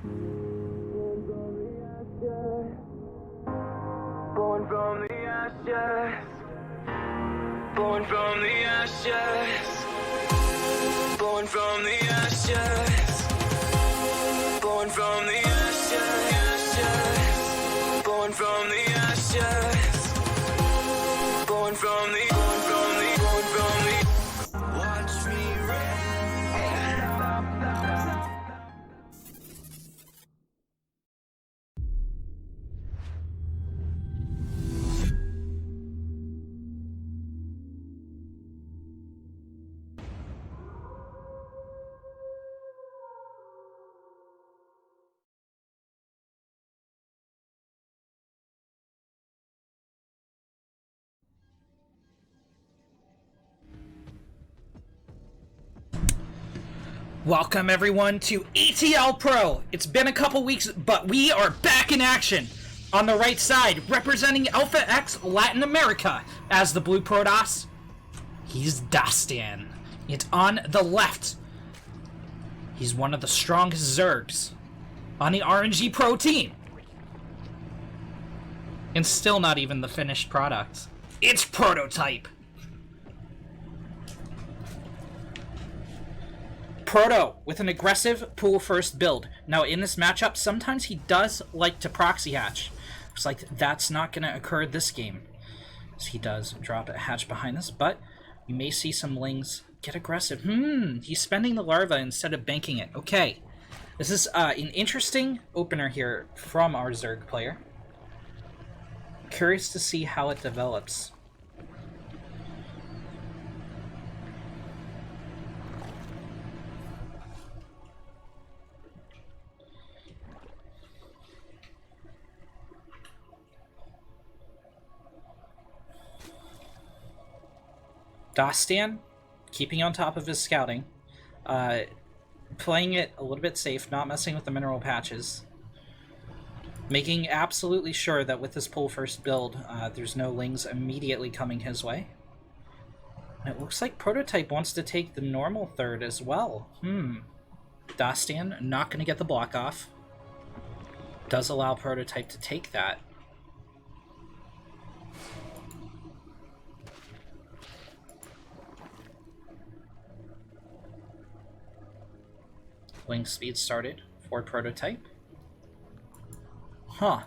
Born from the ashes. Born from the ashes. Born from the ashes. Born from the ashes. Born from the ashes. Born from the. Watch me Welcome everyone to ATL Pro. It's been a couple weeks, but we are back in action. On the right side, representing AlphaX Latin America as the Blue Protoss, he's Dastan. And on the left, he's one of the strongest Zergs on the RnGPro team. And still not even the finished product. It's Prototype. Proto with an aggressive pool first build. Now in this matchup, sometimes he does like to proxy hatch. Looks like that's not going to occur this game, as he does drop a hatch behind this, but you may see some lings get aggressive. He's spending the larva instead of banking it. Okay, this is an interesting opener here from our Zerg player. Curious to see how it develops. Dastan, keeping on top of his scouting, playing it a little bit safe, not messing with the mineral patches, making absolutely sure that with this pull first build, there's no lings immediately coming his way. And it looks like Prototype wants to take the normal third as well. Dastan not going to get the block off. Does allow Prototype to take that. Wing speed started for Prototype. Huh.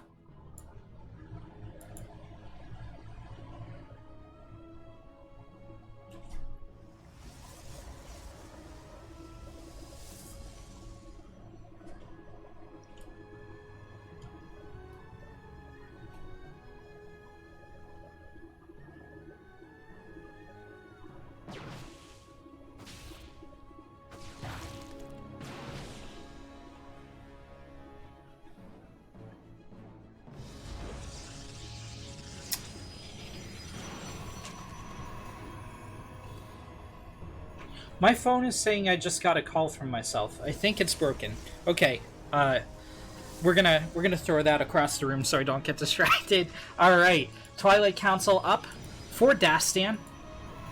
My phone is saying I just got a call from myself. I think it's broken. Okay, we're gonna throw that across the room so I don't get distracted. All right, Twilight Council up for Dastan.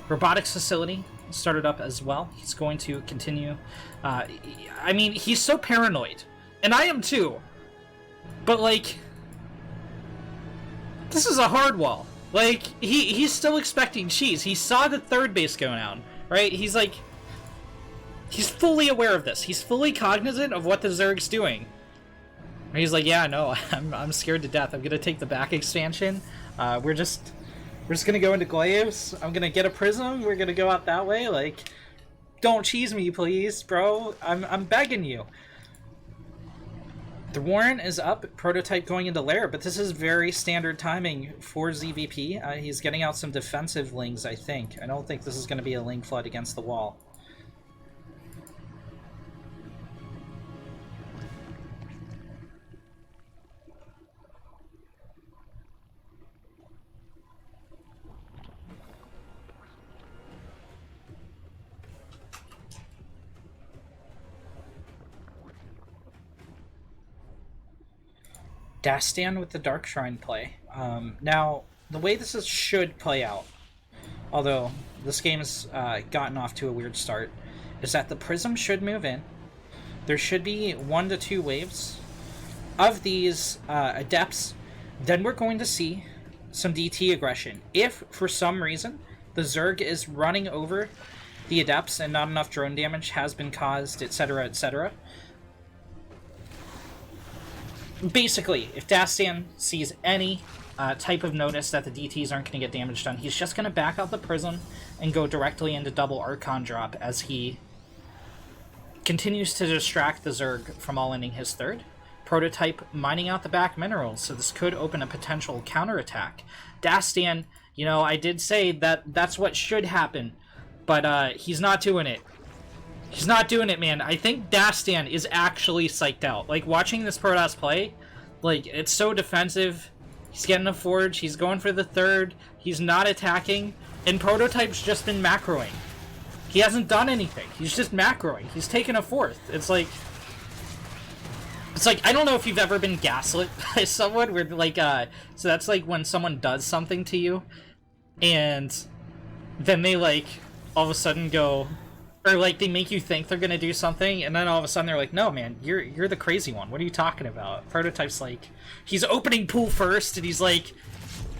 Robotics facility started up as well. He's going to continue. I mean, he's so paranoid, and I am too. But like, this is a hard wall. Like he's still expecting cheese. He saw the third base go down, right? He's like. He's fully aware of this. He's fully cognizant of what the Zerg's doing. And he's like, yeah, no, I'm scared to death. I'm gonna take the back expansion. We're just gonna go into Glaives. I'm gonna get a prism. We're gonna go out that way. Like, don't cheese me, please, bro. I'm begging you. The Warren is up. Prototype going into Lair, but this is very standard timing for ZVP. He's getting out some defensive lings, I think. I don't think this is gonna be a ling flood against the wall. Dastan with the Dark Shrine play. Now, the way should play out, although this game has gotten off to a weird start, is that the Prism should move in. there should be 1 to 2 waves of these Adepts. Then we're going to see some DT aggression. If, for some reason, the Zerg is running over the Adepts and not enough drone damage has been caused, etc., etc. Basically, if Dastan sees any type of notice that the DTs aren't going to get damage done, he's just going to back out the Prism and go directly into double Archon drop as he continues to distract the Zerg from all-ending his third. Prototype mining out the back minerals, so this could open a potential counterattack. Dastan, you know, I did say that that's what should happen, but he's not doing it. He's not doing it, man. I think Dastan is actually psyched out. Like, watching this Protoss play, like, it's so defensive. He's getting a Forge, he's going for the third, he's not attacking, and Prototype's just been macroing. He hasn't done anything. He's just macroing. He's taken a fourth. It's like, I don't know if you've ever been gaslit by someone where, like, so that's like when someone does something to you, and then they, like, all of a sudden go, or, like, they make you think they're gonna do something, and then all of a sudden they're like, no, man, you're the crazy one. What are you talking about? Prototype's like, he's opening pool first, and he's like,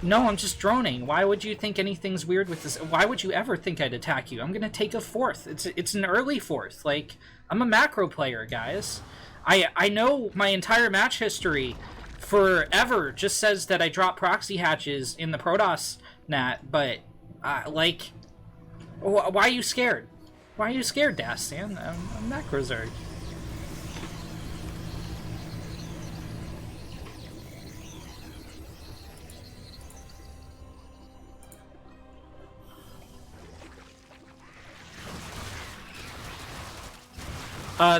no, I'm just droning. Why would you think anything's weird with this? Why would you ever think I'd attack you? I'm gonna take a fourth. It's an early fourth. Like, I'm a macro player, guys. I know my entire match history forever just says that I drop proxy hatches in the Protoss nat, but, like, why are you scared? Why are you scared, Dastan? I'm macro Zerg.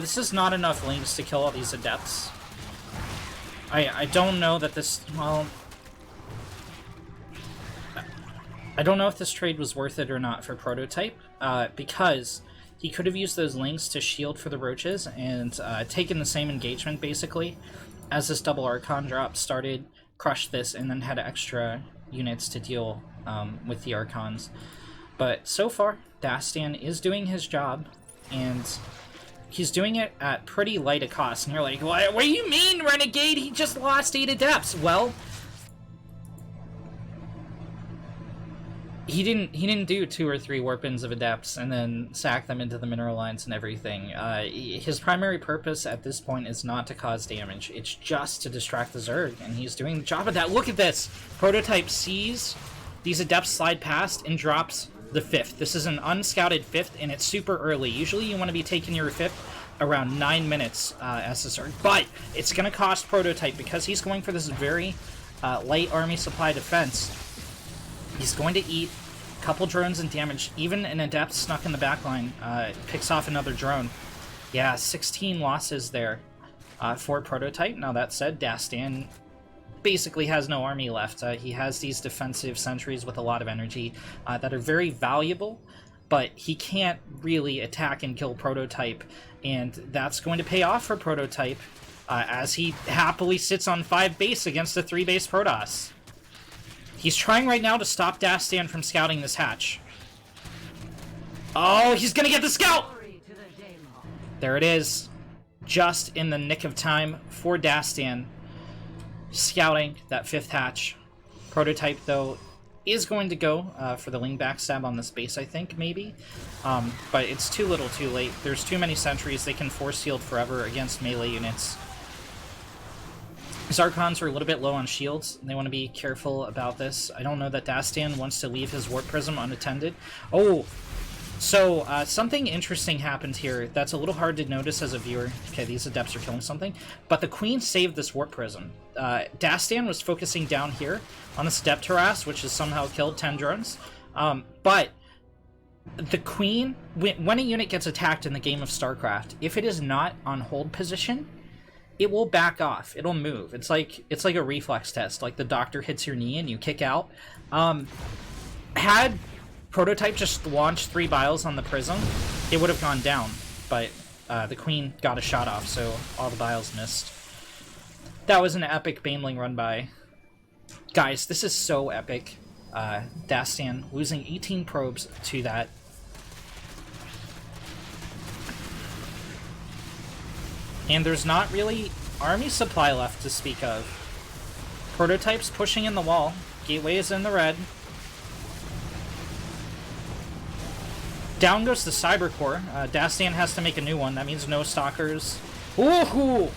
This is not enough links to kill all these Adepts. I don't know that this, well, I don't know if this trade was worth it or not for Prototype, because he could have used those links to shield for the Roaches and taken the same engagement, basically, as this double Archon drop started, crushed this, and then had extra units to deal with the Archons. But so far, Dastan is doing his job, and he's doing it at pretty light a cost. And you're like, what do you mean, Renegade? He just lost 8 Adepts. Well, he didn't do 2 or 3 warp-ins of Adepts and then sack them into the mineral lines and everything. His primary purpose at this point is not to cause damage. It's just to distract the Zerg, and he's doing the job of that. Look at this! Prototype sees these Adepts slide past and drops the 5th. This is an unscouted 5th, and it's super early. Usually you want to be taking your 5th around 9 minutes as a Zerg, but it's going to cost Prototype because he's going for this very light army supply defense. He's going to eat a couple drones and damage. Even an Adept snuck in the backline picks off another drone. Yeah, 16 losses there for Prototype. Now that said, Dastan basically has no army left. He has these defensive sentries with a lot of energy that are very valuable, but he can't really attack and kill Prototype, and that's going to pay off for Prototype as he happily sits on 5 base against a 3 base Protoss. He's trying right now to stop Dastan from scouting this hatch. Oh, he's gonna get the scout! There it is. Just in the nick of time for Dastan. Scouting that 5th hatch. Prototype, though, is going to go for the Ling backstab on this base, I think, maybe. But it's too little too late. There's too many sentries. They can force shield forever against melee units. Zarkons are a little bit low on shields, and they want to be careful about this. I don't know that Dastan wants to leave his Warp Prism unattended. Oh! So, something interesting happened here that's a little hard to notice as a viewer. Okay, these Adepts are killing something. But the Queen saved this Warp Prism. Dastan was focusing down here on this Adept Harass, which has somehow killed 10 drones. But the Queen, when a unit gets attacked in the game of StarCraft, if it is not on hold position, it will back off. It'll move. It's like a reflex test. Like the doctor hits your knee and you kick out. Had Prototype just launched 3 biles on the Prism, it would have gone down. But the Queen got a shot off, so all the biles missed. That was an epic Baneling run by. Guys, this is so epic. Dastan losing 18 probes to that. And there's not really army supply left to speak of. Prototypes pushing in the wall. Gateway is in the red. Down goes the Cyber Core. Dastan has to make a new one. That means no Stalkers. Ooh!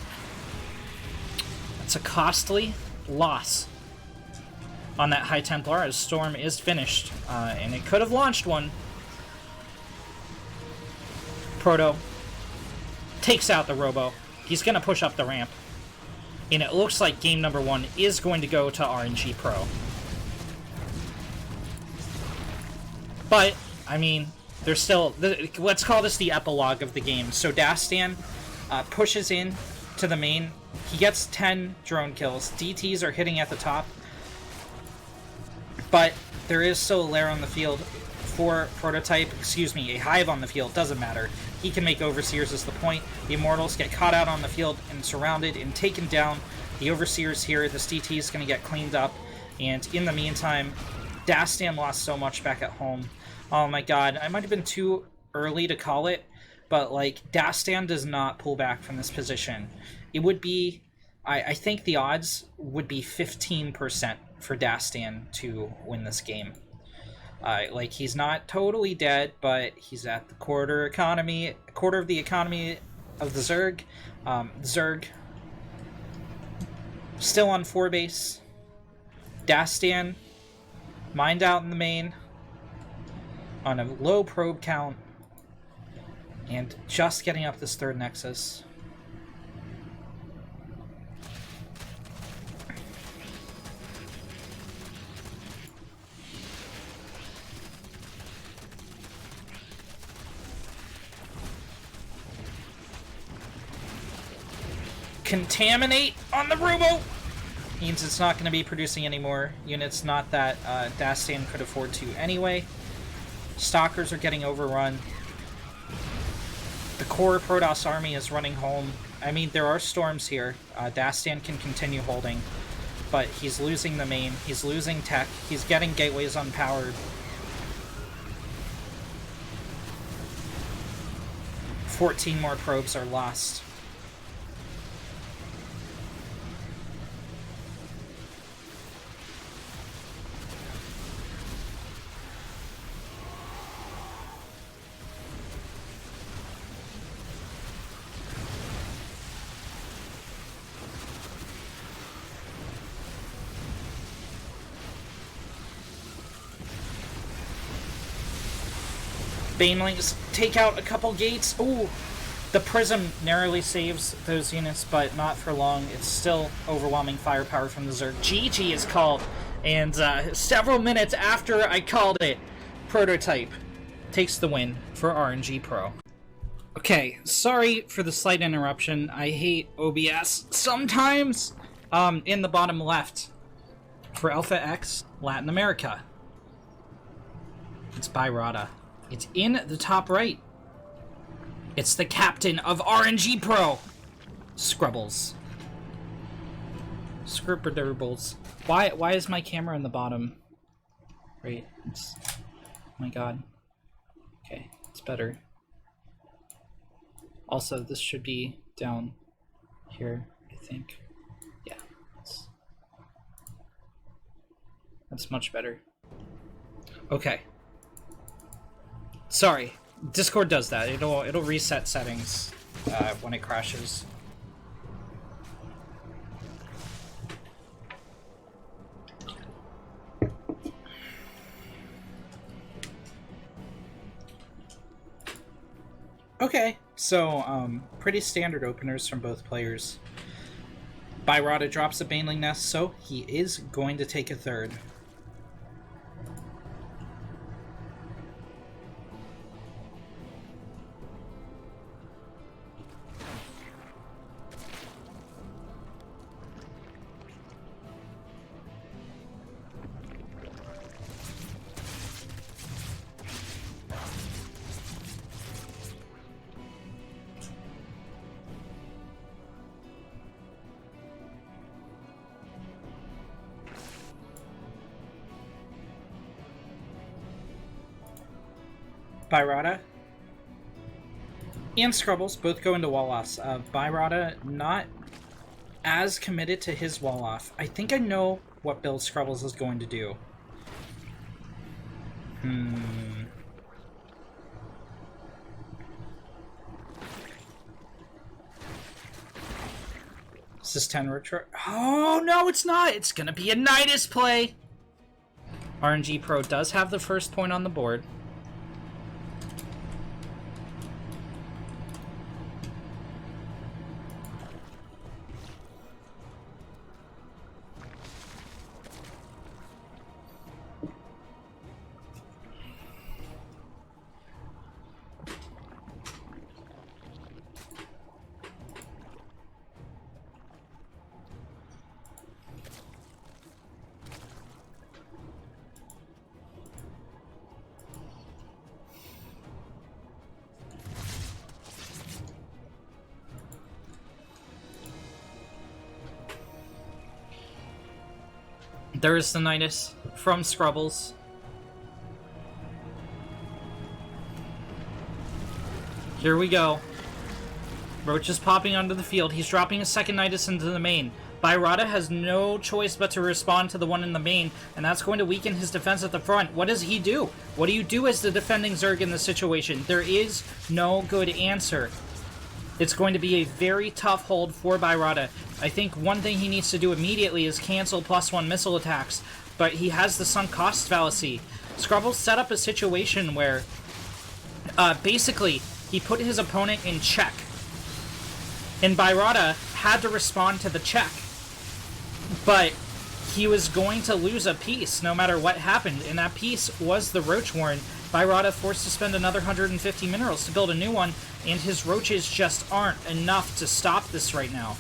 That's a costly loss on that High Templar, as Storm is finished. And it could have launched one. Proto takes out the Robo. He's going to push up the ramp. And it looks like game number 1 is going to go to RnGPro. But, I mean, there's still... let's call this the epilogue of the game. So Dastan pushes in to the main. He gets 10 drone kills. DTs are hitting at the top. But there is still a lair on the field for Prototype. Excuse me, a hive on the field. Doesn't matter. He can make Overseers is the point. The Immortals get caught out on the field and surrounded and taken down. The Overseers here. This DT is going to get cleaned up. And in the meantime, Dastan lost so much back at home. Oh my god, I might have been too early to call it, but like, Dastan does not pull back from this position. It would be, I think the odds would be 15% for Dastan to win this game. Like, he's not totally dead, but he's at the quarter of the economy of the Zerg. Zerg still on 4 base. Dastan mined out in the main on a low probe count and just getting up this 3rd Nexus. Contaminate on the Robo! Means it's not going to be producing any more units, not that Dastan could afford to anyway. Stalkers are getting overrun. The core Protoss army is running home. I mean, there are storms here. Dastan can continue holding, but he's losing the main. He's losing tech. He's getting gateways unpowered. 14 more probes are lost. Banelings take out a couple gates. Ooh, the Prism narrowly saves those units, but not for long. It's still overwhelming firepower from the Zerg. GG is called, and several minutes after I called it, Prototype takes the win for RnGPro. Okay, sorry for the slight interruption. I hate OBS sometimes. In the bottom left, for AlphaX, Latin America, it's Byrada. It's in the top right. It's the captain of RnGPro. Scrubbles. Scrubberderbles. Why is my camera in the bottom? Right. Oh my god. Okay, it's better. Also, this should be down here, I think. Yeah. That's much better. Okay. Sorry, Discord does that. It'll reset settings when it crashes. Okay, so pretty standard openers from both players. Byrada drops a Baneling Nest, so he is going to take a 3rd. Byrada and Scrubbles both go into wall-offs. Byrada not as committed to his wall-off. I think I know what build Scrubbles is going to do. Is this 10 retro? Oh, no, it's not! It's gonna be a Nidus play! RnGPro does have the first point on the board. There is the Nidus from Scrubbles. Here we go. Roach is popping onto the field. He's dropping a second Nidus into the main. Byrada has no choice but to respond to the one in the main, and that's going to weaken his defense at the front. What does he do? What do you do as the defending Zerg in this situation? There is no good answer. It's going to be a very tough hold for Byrada. I think one thing he needs to do immediately is cancel +1 missile attacks, but he has the sunk cost fallacy. Scrubbles set up a situation where basically he put his opponent in check, and Byrada had to respond to the check, but he was going to lose a piece no matter what happened, and that piece was the Roach Warren. Byrada forced to spend another 150 minerals to build a new one, and his roaches just aren't enough to stop this right now.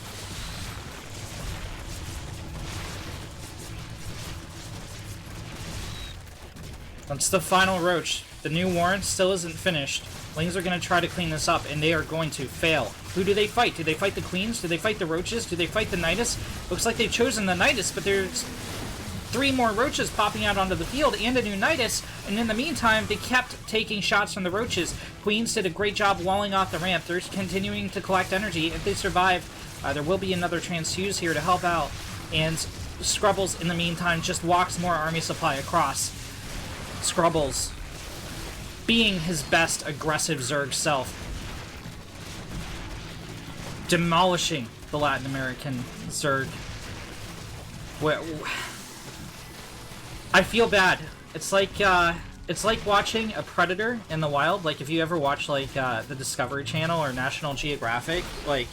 That's the final roach. The new Warren still isn't finished. Lings are going to try to clean this up, and they are going to fail. Who do they fight? Do they fight the queens? Do they fight the roaches? Do they fight the Nidus? Looks like they've chosen the Nidus, but there's 3 more roaches popping out onto the field and a new Nidus, and in the meantime, they kept taking shots from the roaches. Queens did a great job walling off the ramp. They're continuing to collect energy. If they survive, there will be another transfuse here to help out, and Scrubbles, in the meantime, just walks more army supply across. Scrubbles, being his best aggressive Zerg self, demolishing the Latin American Zerg. I feel bad. It's like watching a predator in the wild. Like if you ever watch like the Discovery Channel or National Geographic, like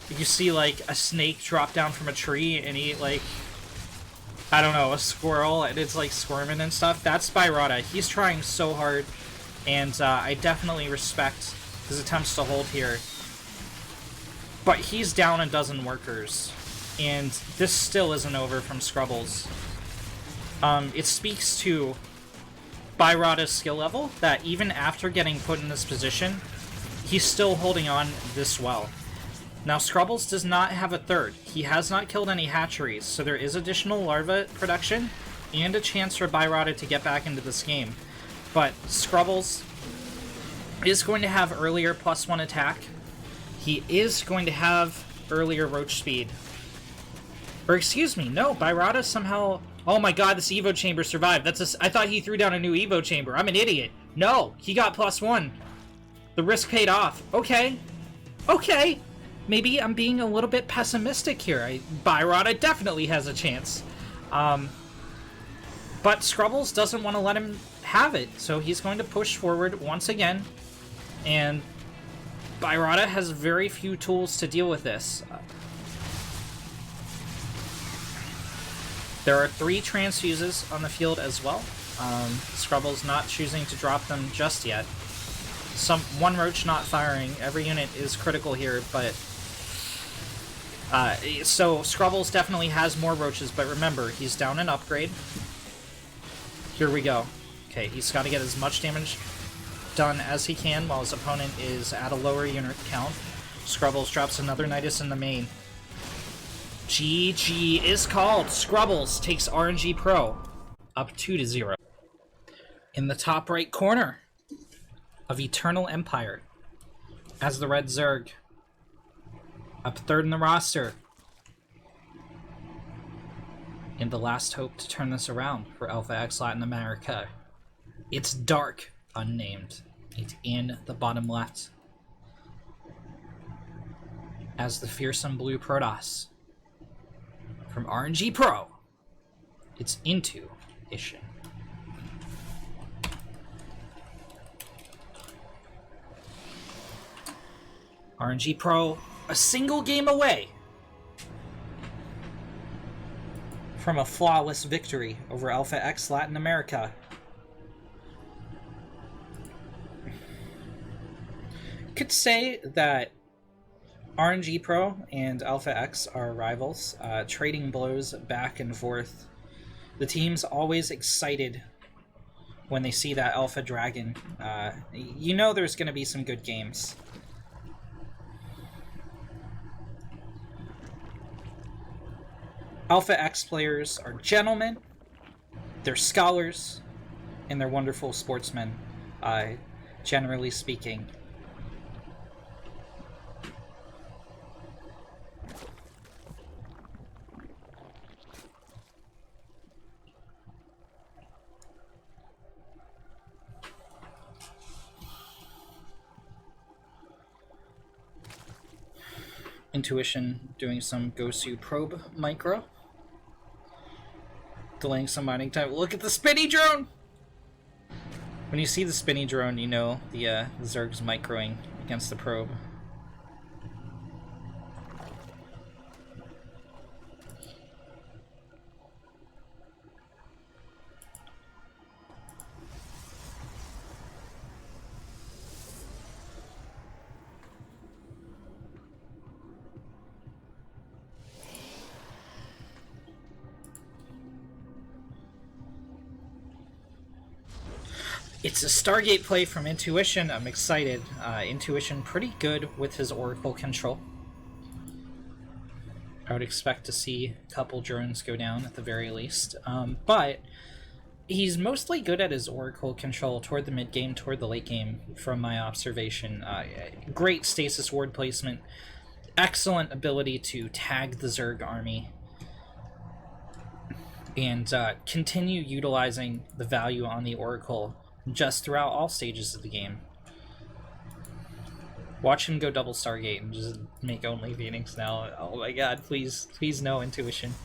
you see like a snake drop down from a tree and eat like, I don't know, a squirrel, and it's like squirming and stuff. That's Byrada. He's trying so hard, and I definitely respect his attempts to hold here. But he's down a dozen workers, and this still isn't over from Scrubbles. It speaks to Byrada's skill level, that even after getting put in this position, he's still holding on this well. Now, Scrubbles does not have a third. He has not killed any hatcheries, so there is additional larva production and a chance for Byrada to get back into this game. But Scrubbles is going to have earlier +1 attack. He is going to have earlier roach speed. Or excuse me, no, Byrada somehow... Oh my god, this Evo chamber survived. I thought he threw down a new Evo chamber. I'm an idiot. No, he got +1. The risk paid off. Okay. Okay. Maybe I'm being a little bit pessimistic here. Byrada definitely has a chance. But Scrubbles doesn't want to let him have it, so he's going to push forward once again. And Byrada has very few tools to deal with this. There are 3 transfuses on the field as well. Scrubbles not choosing to drop them just yet. One roach not firing. Every unit is critical here, but... so Scrubbles definitely has more roaches, but remember, he's down an upgrade. Here we go. Okay, he's got to get as much damage done as he can while his opponent is at a lower unit count. Scrubbles drops another Nidus in the main. GG is called. Scrubbles takes RnGPro up 2-0. In the top right corner of Eternal Empire, as the Red Zerg. Up third in the roster. In the last hope to turn this around for AlphaX Latin America. It's dark, unnamed. It's in the bottom left. As the fearsome blue Protoss from RnGPro. It's Intuition. RnGPro, a single game away from a flawless victory over AlphaX Latin America. Could say that RnGPro and AlphaX are rivals, trading blows back and forth. The team's always excited when they see that Alpha Dragon. You know there's going to be some good games. AlphaX players are gentlemen, they're scholars, and they're wonderful sportsmen, generally speaking. Intuition doing some Gosu probe micro. Delaying some mining time. Look at the spinny drone! When you see the spinny drone, you know the Zerg's microing against the probe. It's a Stargate play from Intuition. I'm excited. Intuition pretty good with his Oracle control. I would expect to see a couple drones go down at the very least. But he's mostly good at his Oracle control toward the mid-game, toward the late game, from my observation. Great stasis ward placement. Excellent ability to tag the Zerg army. And continue utilizing the value on the Oracle just throughout all stages of the game. Watch him go double Stargate and just make only Phoenix now. Oh my god, please, please no Intuition.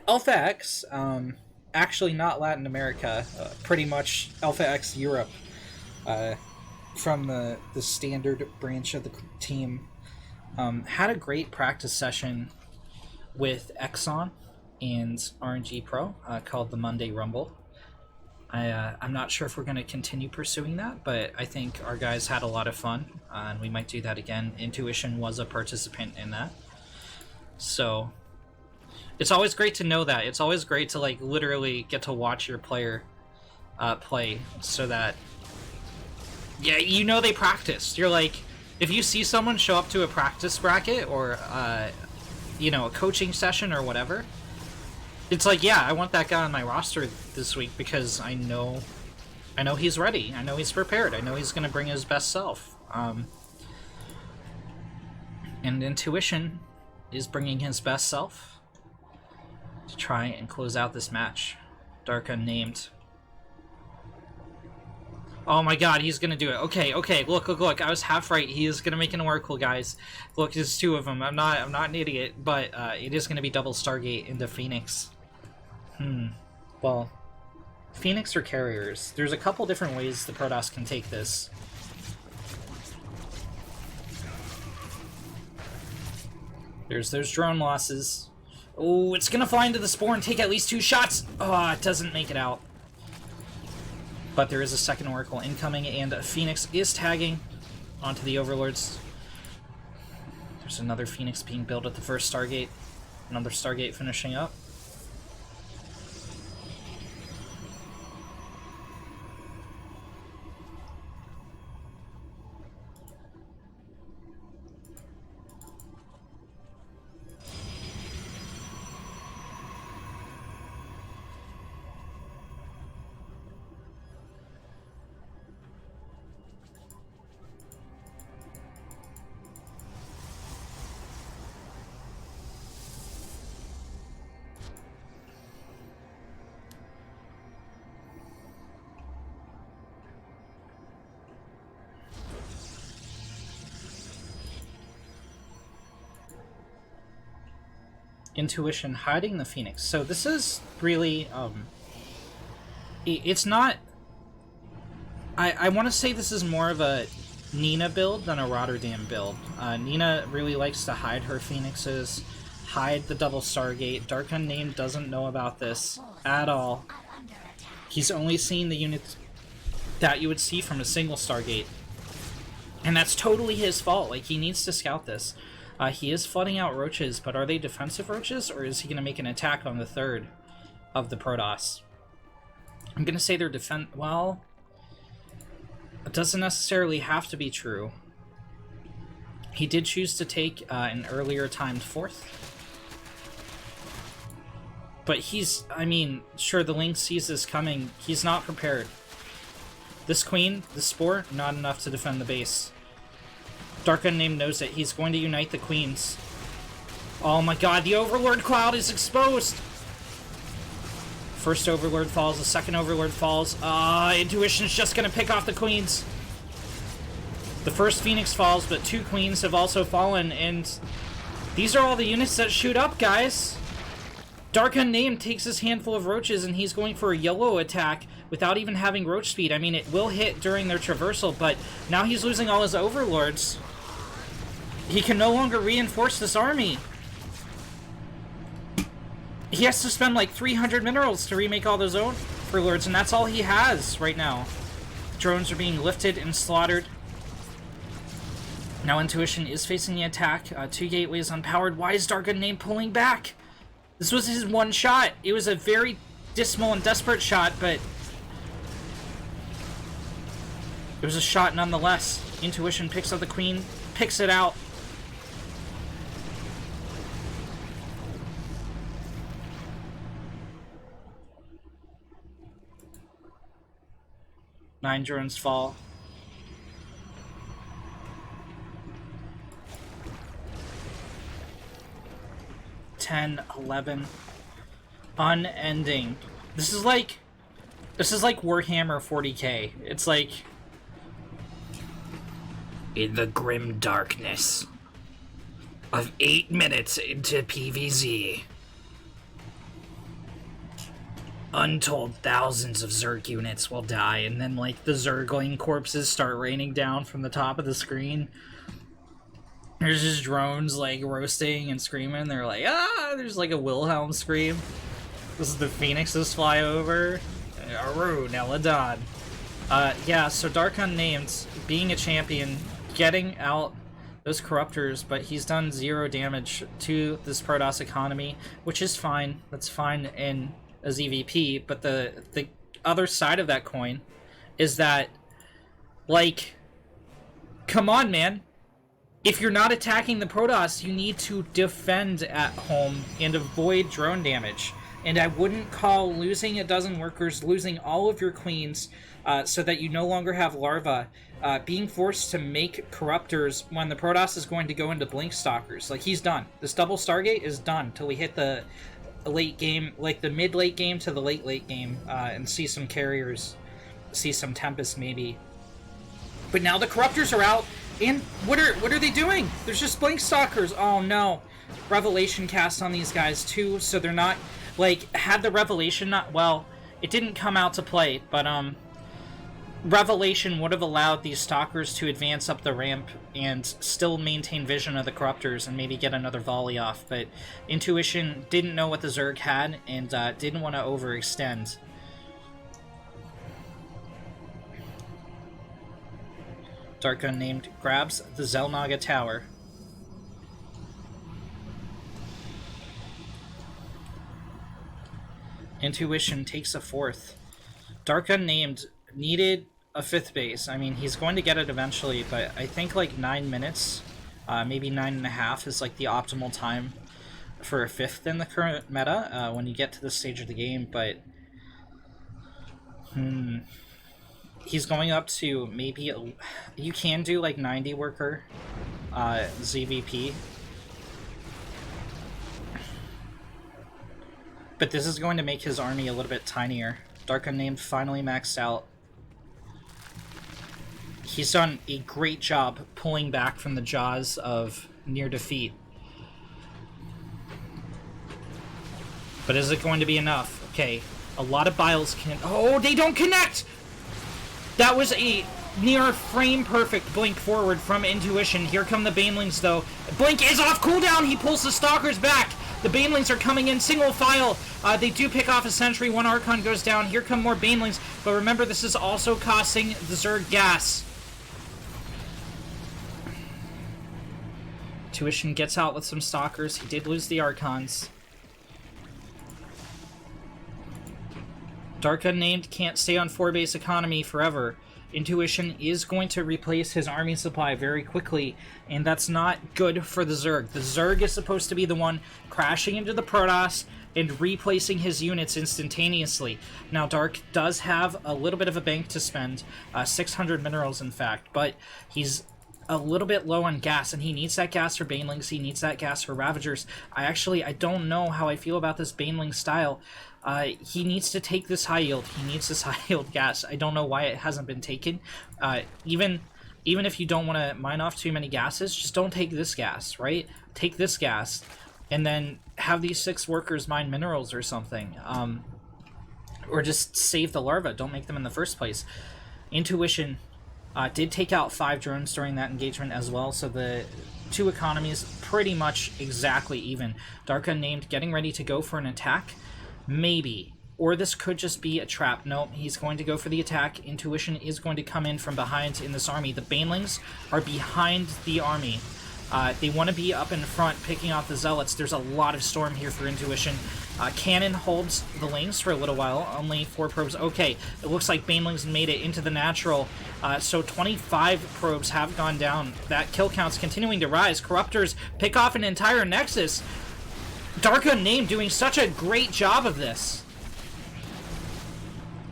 AlphaX, actually not Latin America, pretty much AlphaX Europe, from the standard branch of the team, had a great practice session with Exxon and RnGPro called the Monday Rumble. I'm not sure if we're going to continue pursuing that, but I think our guys had a lot of fun, and we might do that again. Intuition was a participant in that. So it's always great to know that. It's always great to like literally get to watch your player play, so that, yeah, you know they practiced. You're like, if you see someone show up to a practice bracket or you know, a coaching session or whatever, it's like, yeah, I want that guy on my roster this week because I know he's ready. I know he's prepared. I know he's going to bring his best self. And Intuition is bringing his best self to try and close out this match. Dark Unnamed. Oh my god, he's going to do it. Okay, look. I was half right. He is going to make an Oracle, guys. Look, there's two of them. I'm not an idiot, but it is going to be double Stargate into Phoenix. Well, Phoenix or carriers. There's a couple different ways the Protoss can take this. There's those drone losses. Oh, it's gonna fly into the spore and take at least 2 shots! Oh, it doesn't make it out. But there is a second Oracle incoming, and Phoenix is tagging onto the Overlords. There's another Phoenix being built at the first Stargate. Another Stargate finishing up. Intuition hiding the Phoenix. So this is really, it's not... I want to say this is more of a Nina build than a Rotterdam build. Nina really likes to hide her Phoenixes, hide the double Stargate. Dark Unnamed doesn't know about this at all. He's only seen the units that you would see from a single Stargate. And that's totally his fault. Like, he needs to scout this. He is flooding out roaches, but are they defensive roaches, or is he going to make an attack on the third of the Protoss? I'm going to say they're well, it doesn't necessarily have to be true. He did choose to take an earlier timed fourth. But he's, I mean, sure, the Link sees this coming. He's not prepared. This Queen, the Spore, not enough to defend the base. Dark Unnamed knows it. He's going to unite the Queens. Oh my god, the Overlord Cloud is exposed! First Overlord falls, the second Overlord falls. Intuition's just gonna pick off the Queens. The first Phoenix falls, but 2 Queens have also fallen, and these are all the units that shoot up, guys! Dark Unnamed takes his handful of roaches, and he's going for a YOLO attack without even having roach speed. I mean, it will hit during their traversal, but now he's losing all his Overlords. He can no longer reinforce this army. He has to spend like 300 minerals to remake all those Overlords, and that's all he has right now. Drones are being lifted and slaughtered. Now Intuition is facing the attack. 2 gateways unpowered. Why is Dark Unnamed pulling back? This was his one shot. It was a very dismal and desperate shot, but it was a shot nonetheless. Intuition picks up the Queen, picks it out. Nine drones fall. $10, $11. Unending. This is like Warhammer 40k. It's like in the grim darkness of 8 minutes into PvZ, untold thousands of Zerg units will die, and then like the Zergling corpses start raining down from the top of the screen. There's just drones like roasting and screaming. They're like, ah! There's like a Wilhelm scream. This is the Phoenixes fly over. Aru, Neladon. Yeah, so Dark Unnamed, being a champion, getting out those Corruptors, but he's done 0 damage to this Protoss economy, which is fine. That's fine in a ZVP, but the other side of that coin is that, like, come on, man. If you're not attacking the Protoss, you need to defend at home and avoid drone damage. And I wouldn't call losing a dozen workers, losing all of your Queens, so that you no longer have Larva, being forced to make Corruptors when the Protoss is going to go into Blink Stalkers. Like, he's done. This double Stargate is done till we hit the late game, like the mid-late game to the late game, and see some carriers, see some Tempest maybe. But now the Corruptors are out, and what are they doing? There's just Blink Stalkers. Oh no. Revelation cast on these guys too, so they're not, like, had the Revelation not, well, it didn't come out to play, but Revelation would have allowed these Stalkers to advance up the ramp and still maintain vision of the Corruptors and maybe get another volley off, but Intuition didn't know what the Zerg had and didn't want to overextend. Dark Unnamed grabs the Zelnaga Tower. Intuition takes a 4th. Dark Unnamed needed a 5th base. I mean, he's going to get it eventually, but I think like 9 minutes, maybe 9.5 is like the optimal time for a 5th in the current meta when you get to this stage of the game, but he's going up to maybe, you can do like 90 worker ZVP. But this is going to make his army a little bit tinier. Dark Unnamed finally maxed out. He's done a great job pulling back from the jaws of near defeat. But is it going to be enough? Okay, a lot of biles can... Oh, they don't connect! That was a near frame perfect blink forward from Intuition. Here come the Banelings, though. Blink is off cooldown! He pulls the Stalkers back! The Banelings are coming in single file. They do pick off a sentry. One Archon goes down. Here come more Banelings. But remember, this is also costing the Zerg gas. Intuition gets out with some Stalkers. He did lose the Archons. Dark Unnamed can't stay on 4-base economy forever. Intuition is going to replace his army supply very quickly, and that's not good for the Zerg. The Zerg is supposed to be the one crashing into the Protoss and replacing his units instantaneously. Now, Dark does have a little bit of a bank to spend, 600 minerals in fact, but he's a little bit low on gas, and he needs that gas for Banelings, he needs that gas for Ravagers. I don't know how I feel about this Baneling style. He needs to take this high yield. He needs this high yield gas. I don't know why it hasn't been taken. Even if you don't want to mine off too many gases, just don't take this gas, right? Take this gas, and then have these 6 workers mine minerals or something. Or just save the larvae. Don't make them in the first place. Intuition did take out 5 drones during that engagement as well, so the 2 economies pretty much exactly even. Dark Unnamed getting ready to go for an attack. Maybe. Or this could just be a trap. Nope, he's going to go for the attack. Intuition is going to come in from behind in this army. The Banelings are behind the army. They want to be up in front, picking off the Zealots. There's a lot of storm here for Intuition. Cannon holds the lanes for a little while. Only 4 probes. Okay, it looks like Banelings made it into the natural. So 25 probes have gone down. That kill count's continuing to rise. Corruptors pick off an entire Nexus. Dark Unnamed doing such a great job of this.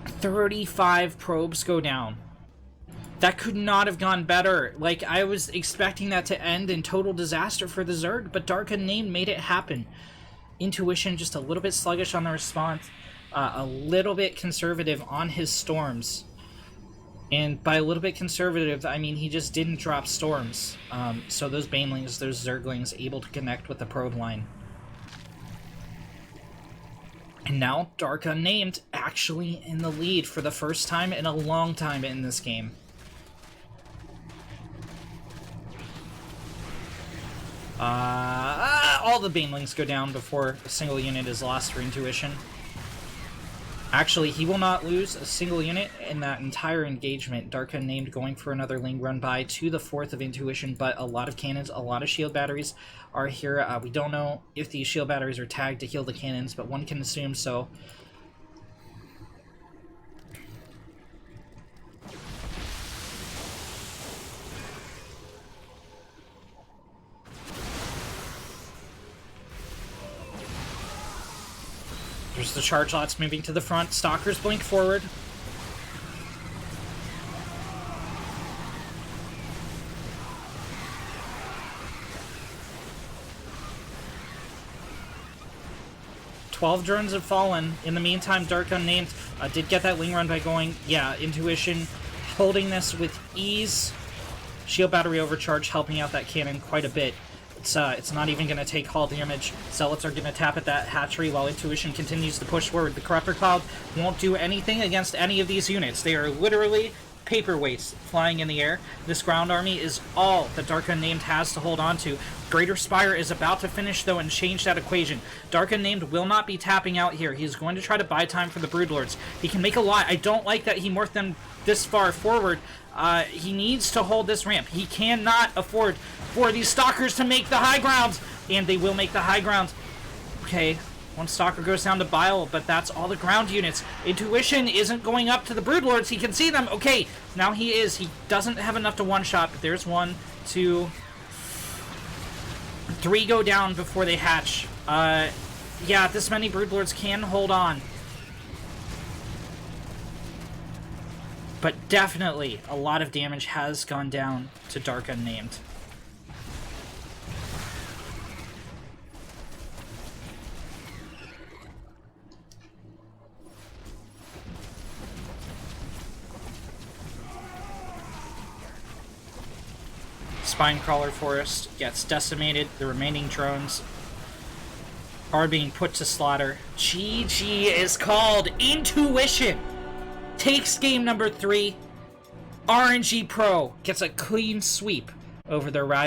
35 probes go down. That could not have gone better. Like, I was expecting that to end in total disaster for the Zerg, but Dark Unnamed made it happen. Intuition just a little bit sluggish on the response, a little bit conservative on his storms. And by a little bit conservative, I mean he just didn't drop storms. So those Banelings, those Zerglings, able to connect with the probe line. And now Dark Unnamed actually in the lead for the first time in a long time in this game. All the Banelings go down before a single unit is lost for Intuition. Actually, he will not lose a single unit in that entire engagement. Dark Unnamed going for another Ling run by to the 4th of Intuition, but a lot of cannons, a lot of shield batteries are here. We don't know if these shield batteries are tagged to heal the cannons, but one can assume so. There's the charge lots moving to the front. Stalkers blink forward. "12 drones have fallen. In the meantime, Dark Unnamed did get that Ling run by going. Yeah, Intuition holding this with ease. Shield battery overcharge helping out that cannon quite a bit. It's not even going to take hull damage. Zealots are going to tap at that hatchery while Intuition continues to push forward. The Corruptor Cloud won't do anything against any of these units. They are literally paperweights flying in the air. This ground army is all that Dark Unnamed has to hold on to. Greater Spire is about to finish, though, and change that equation. Dark Unnamed will not be tapping out here. He's going to try to buy time for the Broodlords. He can make a lot. I don't like that he morphed them this far forward. He needs to hold this ramp. He cannot afford for these Stalkers to make the high ground, and they will make the high ground. Okay, one Stalker goes down to Bile, but that's all the ground units. Intuition isn't going up to the Broodlords. He can see them. Okay, now he is. He doesn't have enough to one-shot, but there's 1, 2, 3 go down before they hatch. Yeah, this many Broodlords can hold on. But definitely, a lot of damage has gone down to Dark Unnamed. Spinecrawler Forest gets decimated. The remaining drones are being put to slaughter. GG is called. Intuition takes game number 3. RnGPro gets a clean sweep over their rival.